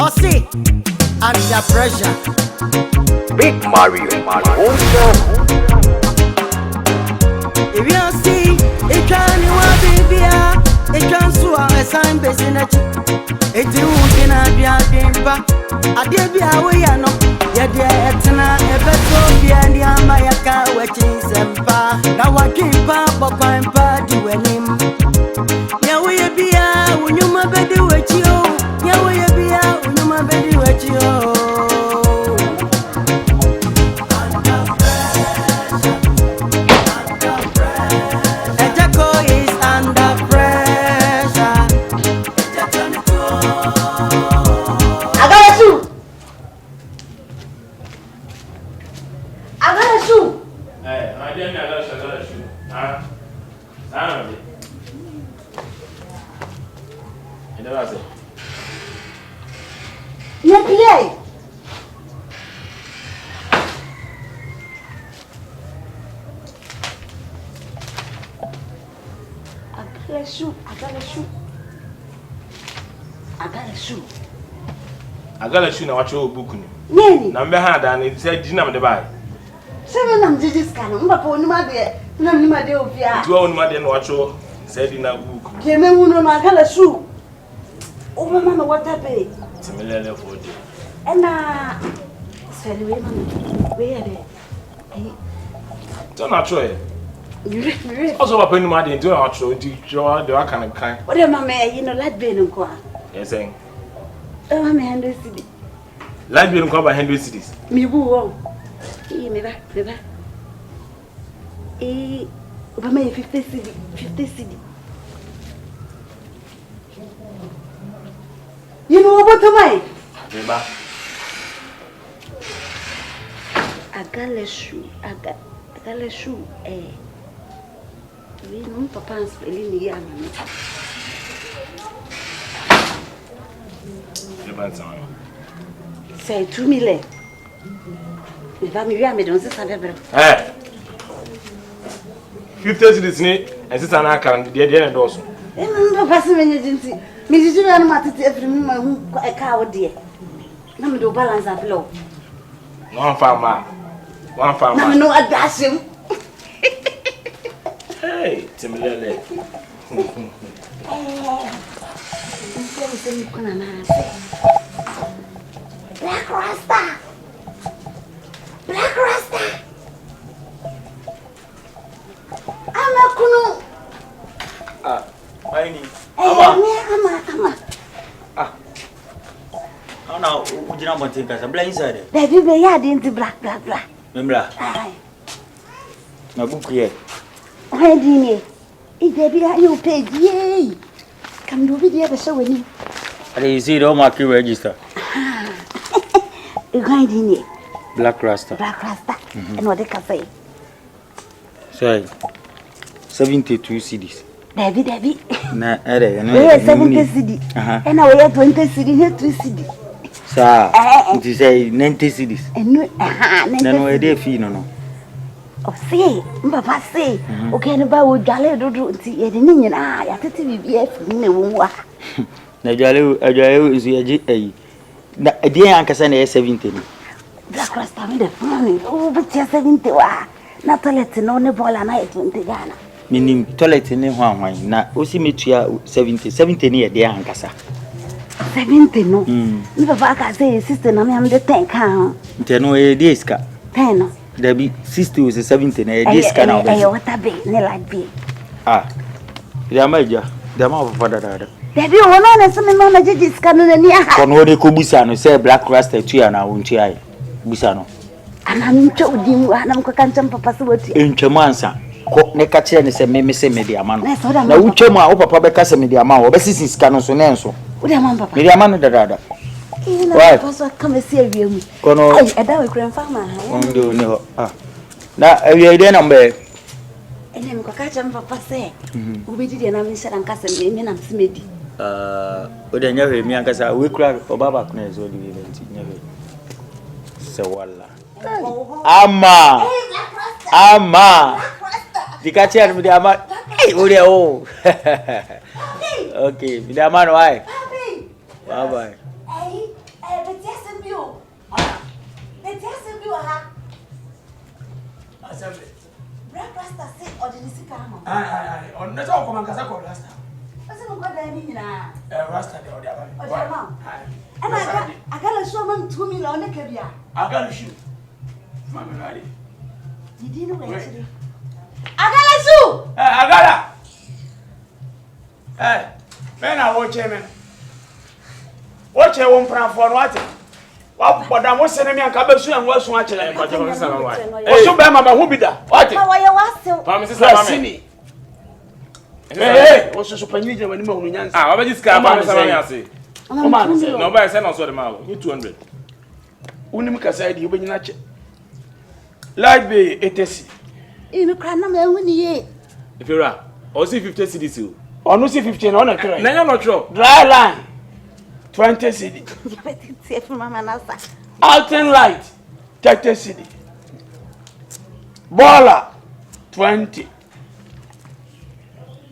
see, under pressure. Big Mario. If you see, it can't be it can sue a sign basing it. It's you in a diampa. I did be away, I know. Yet, Etna, ever so be and the Amayaka, watching Sempa. Now I keep up, I'm party when him. Yeah, we be out when you my baby with you. Yeah, we be out when you my baby with you. I got a shoe now, watch your book. Number hand and said, Dinam the buy. 7 of this kind of my dear. None of my dear. 2 own mother and watch your said in a book. Came in one of my color shoe. Oh, Mamma, what happened? Similar for you. And where don't not try. Also, I put money into our show to draw the Akan kind. What am I, you know, let be in qua? Yes, saying. Oh, I'm 100 cities. Let me come by 100 cities. Me woo. Never. Over my 50 city. You know what am I? I got a shoe, eh? We know Papa's spelling the young. Say 2 million. If I'm here, I don't say 50 cities and sister Akan, the other also. And Pastor Agency, Mrs. Matter every woman who a cow dear. No, do balance up low. One farmer. No, I dash him. Hey, Timmy. Black Rasta. I'm a Kunu. Why? Ama. How now? Would you not want to take us a blind side? Baby, we are into black. Remember? My book here. Why didn't you? If baby, you paid, yay. Come do video the show with me. You see, don't mark you register. You're going in here. Black Rasta. And what they can say. Sorry. 72 CDs. Baby. Nah, we 70 CD. And now we have 20 CD, here 3 CD. Sir, it is a 90 CDs. And no idea fee, no. Oh, say, Papa say, okay, about Jolly do see it in Indian. I have to be in the war. Najalo is a dear Uncle Sunday 17. Black Rasta with the money. Oh, but just 70. Not to let no Nebol and I 20 Ghana. Meaning toilet in the one, not Osimitria 70 near dear Ancasa. 70 no. Papa say, sister, I am the 10 count. 10 a disca. 10. There be 60 was a 17 a disca now. What a bit, like be. Ah, the major, the mouth of father. There be one and some manages canon near. Conway Kubusano say Black Rasta Twi and I won't try. Busano. And I'm told you, and I'm cooking some possibility. In Chamansa, Necache and say, Meme say media man. That's what I'm now. Uchema, Papa Becassa media man, or Bessis Canosonenso. What am I, Papa? Media man, the rather. Right, come and see you. Cono, I don't grandfather. Ah, now we are then number. And then Cocacham Papa say, we did an ambition and cousin, and I'm Smithy. But I never me and we cry for Baba Knes or the event. So, Walla. Amma. The catcher with the Amma. Hey, oh, okay, with the man, why? Bye bye. On the top of Mancasa Rasta. I said, what I mean, Rasta, and I got a showman 2 million on the caviar. I got a shoe. Mamma Radi. You didn't wait. I got a shoe. I got a. Hey, man, I watch him. Watch a one proud for what? But I was sending me a cabasu and was watching. Oh, so bad, Mamma, who be that? What? How are you? Was so hey, what's so panyija when mo nyansa? Ah, what this car man say? No, nobody say no so the mal. You 200. Unim kasa di obanyina che. Light be etesi. You cry na me woni ye. If you are, or see 50 cedis. Or no see 15 on a cry. Na you not sure. Dry line 20 cedi. See from mama nasa. Alten light 30 cedi. Baller 20.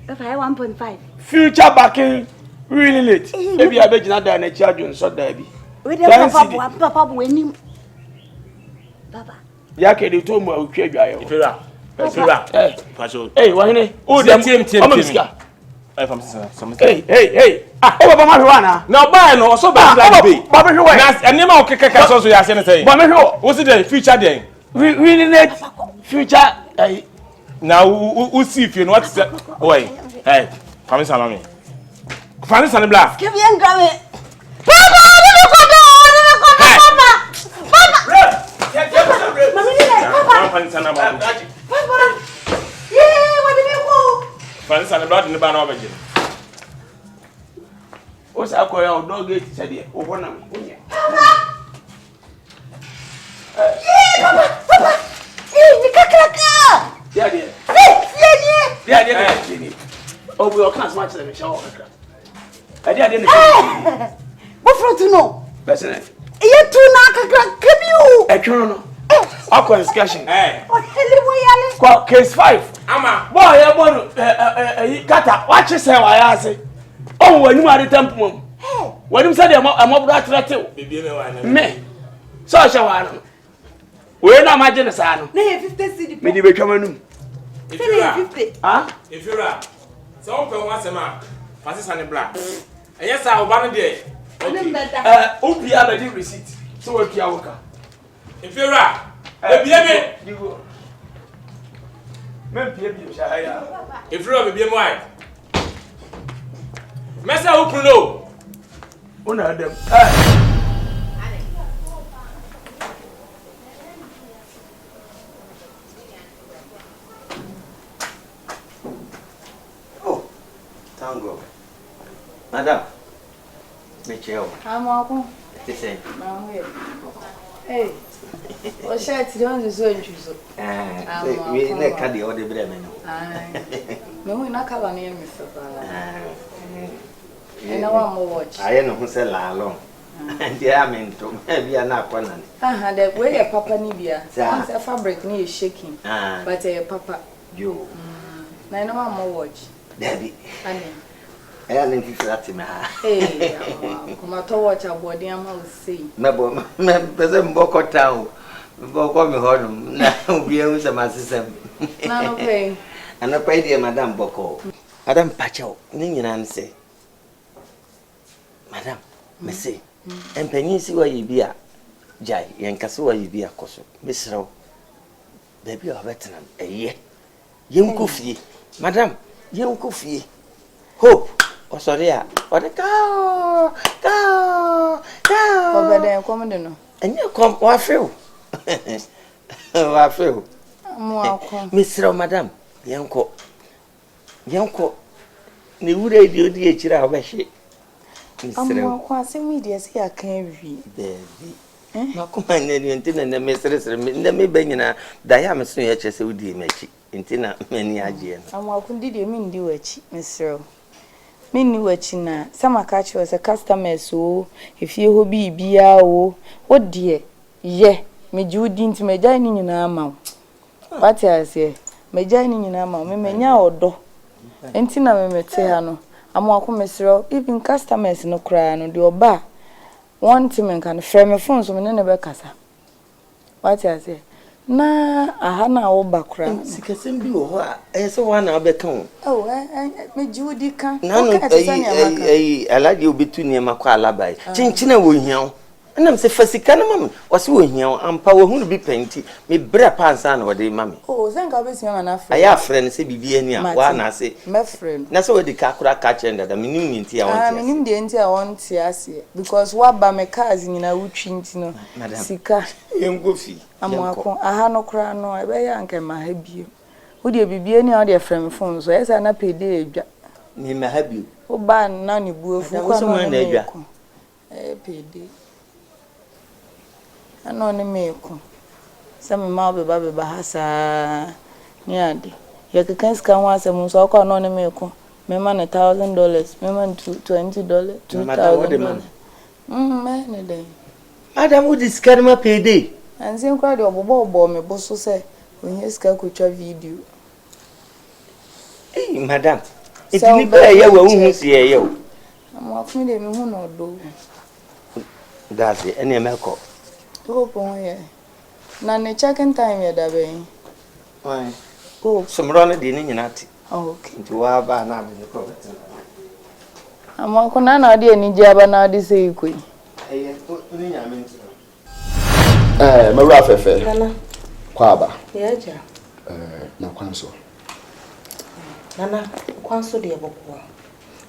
If I 1.5. Future backing really late. Maybe I bet you not that na charge on so there be. We dey papa when Papa. Ya ke dey to mo otwa dwaye. If you are. Hey, wahine. Oh, dem team. Hey. Ah, o baba ma hwe na. Na buy no so ba like be. Baba hwe. Na enema o kekeka so ya se ne say. Baba hwe. Wo see the future then. Really late future Now who see if you know what is boy. Hey, come inside me. Come inside black. Give me ngame. Papa, Papa. Papa, yeah, what did you go? Fancy and blood in the ban over again. What's up, your dog gate said it. Oh, one of them. Papa. Hey, Kaka. Yeah. Oh, we all can't match them. Show. I didn't. What for to know? Listen, you two Kaka, come you. I don't know. Aqua discussion. Hey. What case 5? Ama. Boy, I want Kata. Watch yourself. I say. Oh, when you are the temple. When you said I'm up that me. So shall I. We not imagine a son. 50 cedi. Me be coming. If you are 50. Huh? If you are. So open once a month. Fancy and black. And yes, I will ban there. Opi already receipt. So we can work. If you are. You go. Men PB shaya. If you are be white. Mesa who know. Una them. Tango. Madam. Michelle. I'm welcome. Say. Hey. O shirt don't so intruso. We na ka dey order bre me no. Me hu na kala na me so ba. Na wa mo watch. Aye no hu se la long. Ndi amento. Me bia na akwa na. The way your papa ni bia. Once a fabric ni is shaking. But papa yo. Na wa mo watch. Daddy. Ani. I am in flat me. Hey, come to watch abodi am how say. Me pese mboko town. Mboko me honum. Na obi e se masesem. Na no pay. Ana pay dey madam boko. Madam pacho, ni nyina nse. Madam, me say. Empanyi si wa yibia. Jai, yenkase wa yibia koso. Mesrew. Baby o betenam. Eye. Yenko fie. Madam, yenko fie. Hope. Oh sorry ah. What the cow. Obede come no. Enye come wa feel. Wa feel. Mo akọ. Misro madam, yenko. Ni wure di odi echira obehye. Misro. Mo akọ asemi di esi akan wi. Baby. Ma kuma nyeni ntina na mesresre na me banyina da ya meso ye chese udi machi. Ntina mani aje no. Mo akọ di mi ndi wachi misro. Mini wachi na sama catch was a customer so if you ho bibia o odie ye me judi nti me jai ni nyina ma what I say me jai ni nyina ma me menya odo enti na me mete ha no amo akomesro even customers no kra no de oba one thing men can frame phone so me ne be kasa what I say Na aha na wo bakra. Sikasem bi wo ho a so wa na obeka ho. Oh, me jiwudi kan. Na no alaje obetu ne makwa alabai. Chinchina wo hia. Anam se fasika na mama wase wo hia ampa wo hunu bi penti me bra pansa na wode mama. Oh, zenga obesi mama na afre. Aya afre ne se bibi ani a wa na se. Me friend. Na se wodi ka kura ka chenda da minim ni ntia won tia. Minim de ntia won tia se because wa ba me cars nyina wutwi nti no. Sika. Yengo fi. Amwako aha no kra no ebe ya nke ma ha bio. Wo de bibie ni o de frame phone so esa na pede edwa. Ni ma ha bio. Wo ba na ni buafu kwa no na edwa. Pede. Ano ne meko. Some ma be ba hasa ni ade. Ya kekansi kan wa se mun so kwa no ne meko. Me ma na $1,000, me ma $20, $2,000. Me ne dey. Madam wo discard ma pede. Anzi nkwa de obobo me boso se onye ska kotwa video. Madam. Iti ni ba ya wa hu si ye yo. Amwa fun de me hu no do. That's it. Ene meko. Go pon ye. Na ne checking time ye da be. Why? Oh, somro na de ni nyinati. Oh, okay. Nti wa ba na be ko. Amwa ko na de ni je aba na de se ikoi. Ni nyame nti. Mawura fefe. Nana. Kwaba. Yeja. Na kwanso. Nana, kwanso de boko.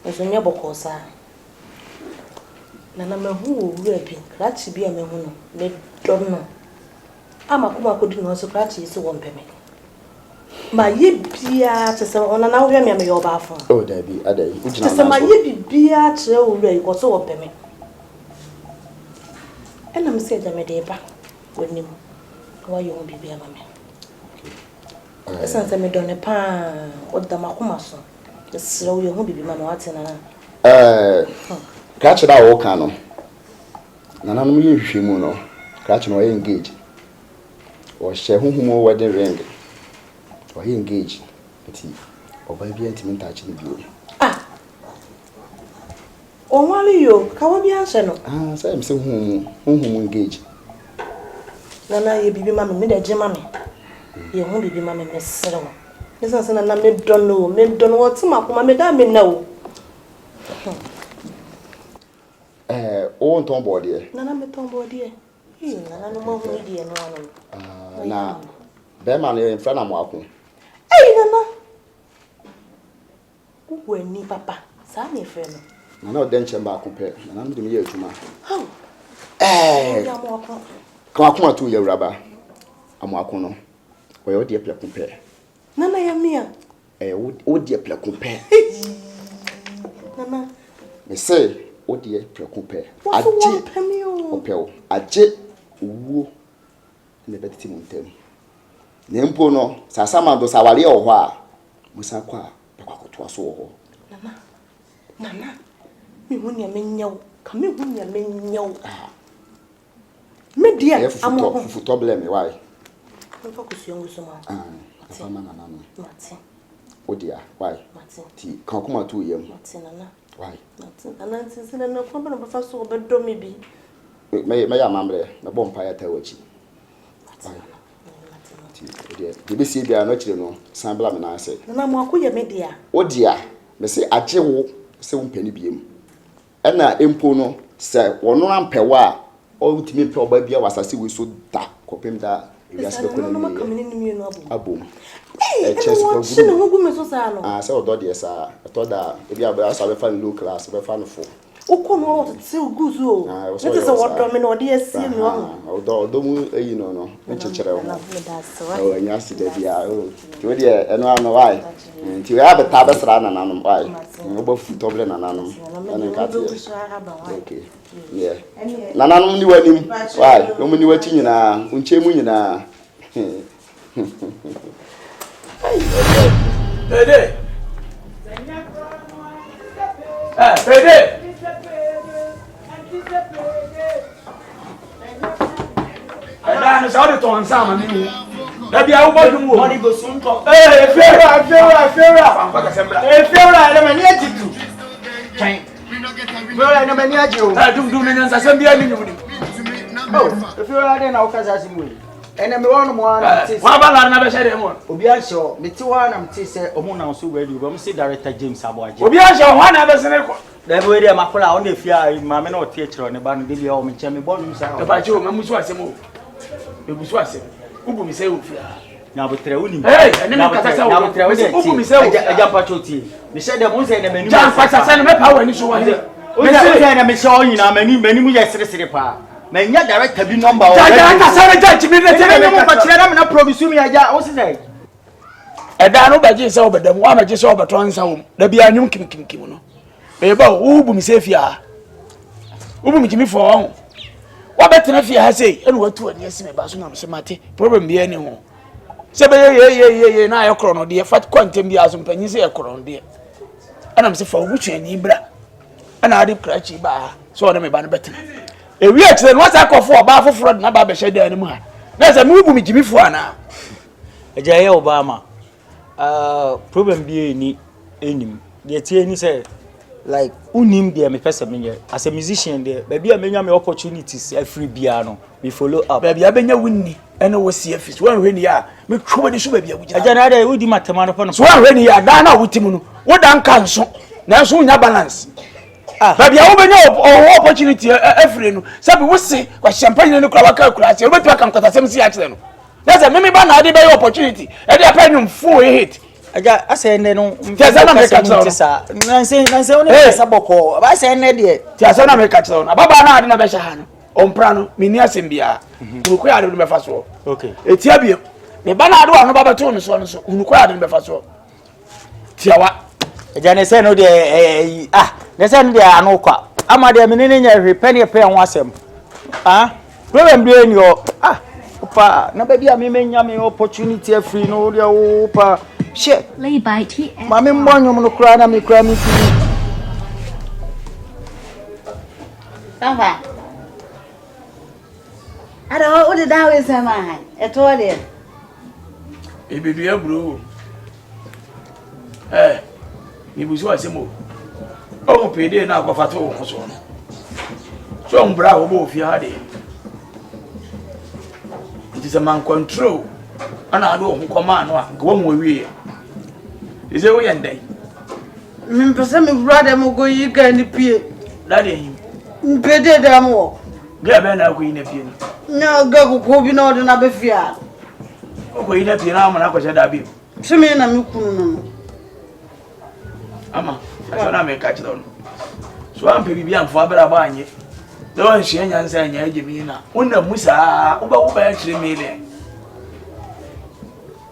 Ezo nya boko sa. Nana mehu owura bi. Krachi bi a mehu no. Me donno. Ama kuma ko di no so krachi isi wo mpeme. Ma ye bia tese ona na wo me me yo ba afo. Oh, Dabi, adai. Ujina na so. Tese ma ye bia kire owura yi ko so wo mpeme. Ena me se ja me de ba. Wonim wa yo bibia ma me. Asante me done pa odama kuma so. Esra wo yo bibi ma no ate na. Krachi da wo kan no. Nana no ye hwehwemu no. Krachi no ye engage. O she huhumo wedding ring. O ye engage. Ati oba bia ntimi ntachi ne bio. O nwale yo ka wo bia hye no. Say me se huhumo engage. Nana ye bibi ma me de gema me. Ye hu bibi ma me mesere wo. Nisa se na me don wo tima kuma me da me na wo. O nton body. Nana me ton body e. Nana no mo hu di e no ano. Na be ma le mfra na mo akon. Nana. Wo ni papa. Sa me fre no. Nana o den chemba akon pe. Nana me de me ye adwuma. Ya mo akon. Kan akon atu ye wraba. Amo akon no. O ye de plekun pe. Nana ya mia. O de plekun pe. Nana. Me say o de plekun pe. Aje opel. Aje wo ne betiti montem. Ne mpo no sasama do sawale o ho a musa kwa bekwakoto aso ho. Nana. Me hunya menyaw. Ka me hunya menyaw. Me dia amo futo blame why? Nfa kusiongo soma. Papa mana nanu. Mati. Odia why? Mati. Ti kan kuma tu yem. Mati nana. Why? Mati. Nana nsina na kwa bana bafa so obedo me bi. Me ya mamre, me bom pa ya tawachi. Mati. Odia. De be sie bia no kire no, san bla me na ase. Nana mo akoye me dia. Odia, me se agye wo se wo mpani biem. Ena empo no se wono ampewa a o ntimi pe oba bia wasase we so da kopem da wiase be ko ni abom chest ko gudu no gu me so sa no se odo de sa to da e bia ba sa be fa low class be fa no fo uko no o te gu zo no te se wodo me no de asie mi wo odo mu eyi no nchechere wo o anya si da bia o ti de eno ano why ti we abeta be sra na nanom why no ba fu toble na nanom ene ka ti okay yeah nanom ni wanim why no mu ni wachi nyina unche mu nyina Pede. Pede. Ada no sa o de ton sama mi. Da bia wo bodum wo. Mori go sun ko. Fera. Fa ka sembla. Fera le mani ajitu. Chain. Fera le mani ajiu. Dum ni nsa sembia ni nyudi. Oh, fera le na o kaza simu. ene me wonu mo ana ti wa ba la na be shede mo obi a hye me ti wa na me ti se omo na so radio bo me see director James Aboaje obi a hye ho na be sene ko da be we makola on dey fia ma me na o tie kire ne ba no de o me che me bonu sa e ba che o me musu asem o e musu asem ubu mi se o fia na botre woni hey ene me kata sa na botre woni ubu mi se o eja patroti me shede mo se na menu ja pasa sa na me pa wa ni so wa ni o se na me se o nyina menu ye sere pa me nya director bi number o ja ka sa na ja chimi na tere me mo pa kire na me na produce mi aja o se say eda no ba je se obedam wa ma je se obeton sa wo da bia nwum kim no e ba ubu mi se fia ubu mi kimi fo ho wa betena fia ha sei ene watu ani ase me ba so na me se mate problem bia ni ho se be ye na ayo kro no de fat kwantem bia so mpanyi se ye kro no de ana me se fa obutu ani bra ana ade krachi ba so na me ba no betena e wi a kire no wasa akofo oba foforo na ba be hye ani mu ha na se me ubu mi kimi fo ana eja ye Obama problem bi ni enim de tie ni say like unim there me person me as a musician there baby amenya me opportunities every bia no we follow up baby abenya wunni ene wo see office wan hwe ni ya me twa ni so baby abuja aja na dey wudi matema no no so wan hwe ni ya da na wutimu no wo dan kan so na so nya balance baby a wo benya opportunity every no sabi wo see kwa champagne no kura waka kura se wo betu aka nkota sem si akire no na say me ba na ade be opportunity e dey apanyum full hit aja ase ne no tiasa na me ka tsa nanse oni pesa boko ba se ne de tiasa na me ka tsa na baba na ade na be sha ha no ompra no me ni asem bia kuruko ya ade no be fa so okay etia bia me ba na ade wa no baba to no so kuruko ya ade no be fa so tiawa aja ne se no de ne se no de anu kwa ama de me ne nya hwe ne pe ho asem problem bi eni o opa na baby a me menya me opportunity free no de opa she lay by TF mami mbonyo no kura na me kura mi fi Papa Ada o de dawe sama han eto de e bedu ya bro ni buzu asemo o pede na akwafato o so no so mbra wo bo fi ha de it is a man control ana ado ho koma no a go mo wie is it we ndai me pese me brother mo go yi ga ni pie da de him mpede da mo ga be na ko yi na pie ni na ga ko bi na o de na be fia o ko yi na pie na ma na ko se da bi se me na me kunu no ama so na me ka chi don so am pe bibia mfo abera ba anye do nhie nyansa anya agemi na wona musa wo ba ya kire me le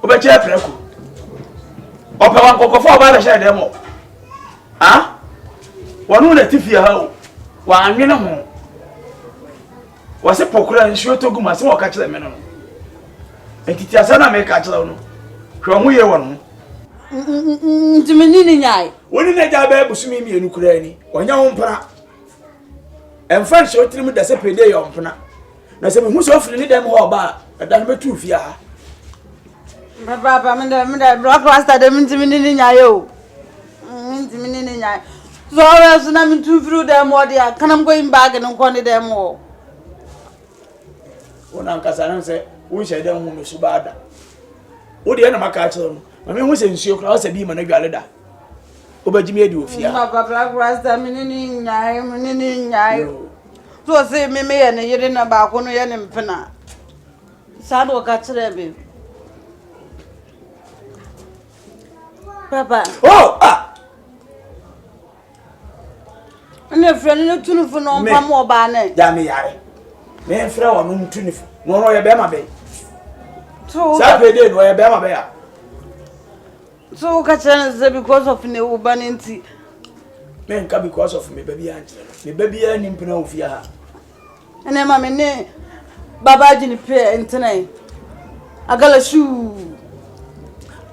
o ba kire preko o pe wan kokofo ba ba hye dem wonu na tifia ha wa anwene ho wa se pokura nsuo to guma se wo ka kire me no entiti asana me ka kire no hwe ho ye wono ntimini ni nyai woni na ja ba busumi mi enu kura ni onya ho mpra emfa nso tirim da se pede yo mpna na se me hu so ofiri ni dem ho ba da no betu fia baba me da block rasta de ntimini ni nyai o ntimini ni nyai so always na me tu fru dem o dia kanam going back no kon dem o wona nkasa na se wo hye dem hu me so ba da wo de na maka kire no mame hu se nsuo kura wo se bi ma na dwale da obajimi edi ofia baba black rasta minini nyai so se me ye ne yire na ba ko no ye ne mpena sa do ka kire be papa ne frene no tunufu no mpa mo ba ne da me yare me frɛ wo no tunufu no ye be ma be so sa pe de no ye be ma be ya so ka kire se because of ne ubanenti men ka because of me baby anjere me baby ani mpena ofia ha ene ma me ne baba jini pe entenai agala shu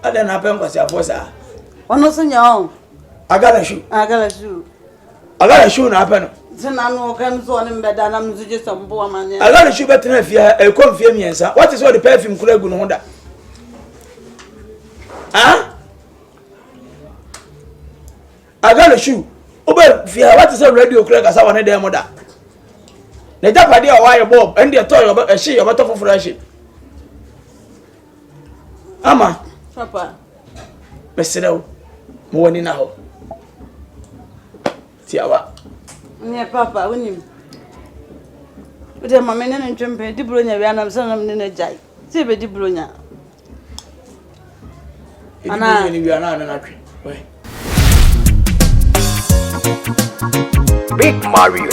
ada na pe nkwasi afosa ono so nya agala shu na pe no sina no kan so ne mbeda na mzuje sambo amanye agala shu betena fia e kom fia miensa what is all the perfume kura gu no hoda agala shu oba fia what is all radio kura ka sa wona dem moda na japade o wa ye bob and the toy oba ehye oba to foforo ehye Ama. Papa. Mesrɛ mo woni na ho. Tiawa. Ne papa wonim. Ode mama ne ntwempe di bronya wi anam sanam ne na jai. Ti be di bronya. Ana ni wi ana na twe. Wai. Big Mario.